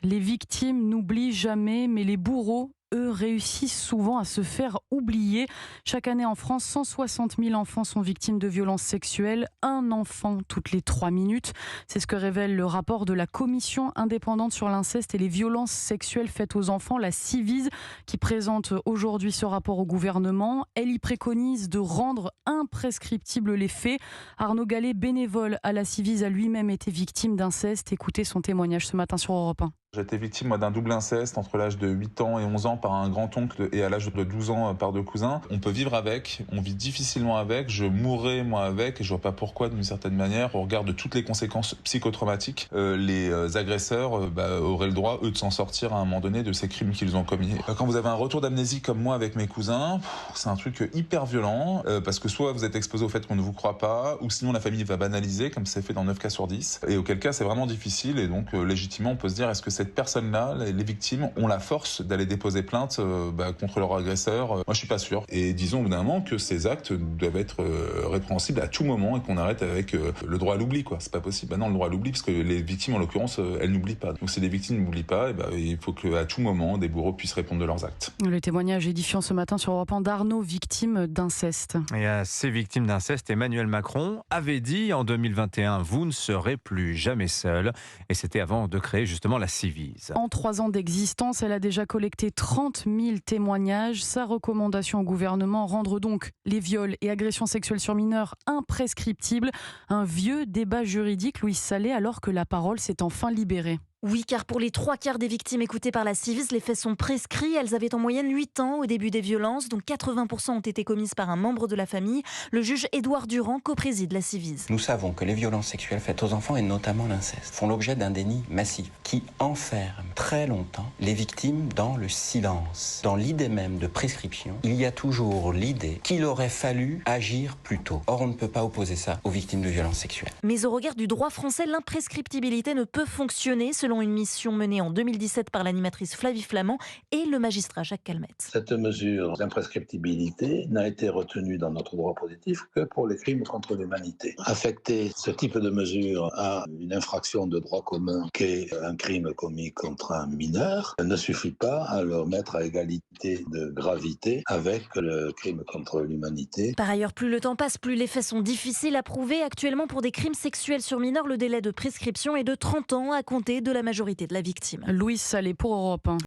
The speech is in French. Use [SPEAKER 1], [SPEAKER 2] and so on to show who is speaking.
[SPEAKER 1] Les victimes n'oublient jamais, mais les bourreaux, eux, réussissent souvent à se faire oublier. Chaque année en France, 160 000 enfants sont victimes de violences sexuelles. Un enfant toutes les 3 minutes. C'est ce que révèle le rapport de la Commission indépendante sur l'inceste et les violences sexuelles faites aux enfants, la Ciivise, qui présente aujourd'hui ce rapport au gouvernement. Elle y préconise de rendre imprescriptibles les faits. Arnaud Gallet, bénévole à la Ciivise, a lui-même été victime d'inceste. Écoutez son témoignage ce matin sur Europe 1.
[SPEAKER 2] J'ai été victime d'un double inceste entre l'âge de 8 ans et 11 ans par un grand-oncle et à l'âge de 12 ans par 2 cousins. On peut vivre avec, on vit difficilement avec, je mourrai moi avec et je vois pas pourquoi d'une certaine manière, au regard de toutes les conséquences psychotraumatiques, les agresseurs auraient le droit, eux, de s'en sortir à un moment donné de ces crimes qu'ils ont commis. Quand vous avez un retour d'amnésie comme moi avec mes cousins, c'est un truc hyper violent parce que soit vous êtes exposé au fait qu'on ne vous croit pas ou sinon la famille va banaliser comme c'est fait dans 9 cas sur 10 et auquel cas c'est vraiment difficile et donc légitimement on peut se dire est-ce que cette personne-là, les victimes, ont la force d'aller déposer plainte contre leur agresseur. Moi, je suis pas sûr. Et disons au bout d'un moment que ces actes doivent être répréhensibles à tout moment et qu'on arrête avec le droit à l'oubli, quoi. C'est pas possible. Non, le droit à l'oubli, parce que les victimes, en l'occurrence, elles n'oublient pas. Donc, si les victimes n'oublient pas, il faut qu'à tout moment, des bourreaux puissent répondre de leurs actes.
[SPEAKER 1] Le témoignage édifiant ce matin sur Europe 1 d'Arnaud, victime d'inceste.
[SPEAKER 3] Et à ces victimes d'inceste, Emmanuel Macron avait dit en 2021 « Vous ne serez plus jamais seul ». Et c'était avant de créer justement la Ciivise.
[SPEAKER 1] En 3 ans d'existence, elle a déjà collecté 30 000 témoignages. Sa recommandation au gouvernement, rendre donc les viols et agressions sexuelles sur mineurs imprescriptibles. Un vieux débat juridique, Louise Salé, alors que la parole s'est enfin libérée.
[SPEAKER 4] Oui, car pour les 3/4 des victimes écoutées par la Ciivise, les faits sont prescrits. Elles avaient en moyenne 8 ans au début des violences, dont 80% ont été commises par un membre de la famille. Le juge Édouard Durand co-préside la Ciivise.
[SPEAKER 5] Nous savons que les violences sexuelles faites aux enfants, et notamment l'inceste, font l'objet d'un déni massif qui enferme très longtemps les victimes dans le silence. Dans l'idée même de prescription, il y a toujours l'idée qu'il aurait fallu agir plus tôt. Or, on ne peut pas opposer ça aux victimes de violences sexuelles.
[SPEAKER 4] Mais au regard du droit français, l'imprescriptibilité ne peut fonctionner, selon une mission menée en 2017 par l'animatrice Flavie Flament et le magistrat Jacques Calmettes.
[SPEAKER 6] Cette mesure d'imprescriptibilité n'a été retenue dans notre droit positif que pour les crimes contre l'humanité. Affecter ce type de mesure à une infraction de droit commun qu'est un crime commis contre un mineur ne suffit pas à le mettre à égalité de gravité avec le crime contre l'humanité.
[SPEAKER 4] Par ailleurs, plus le temps passe, plus les faits sont difficiles à prouver. Actuellement, pour des crimes sexuels sur mineurs, le délai de prescription est de 30 ans à compter de la majorité de la victime.
[SPEAKER 1] Louise Salé pour Europe 1.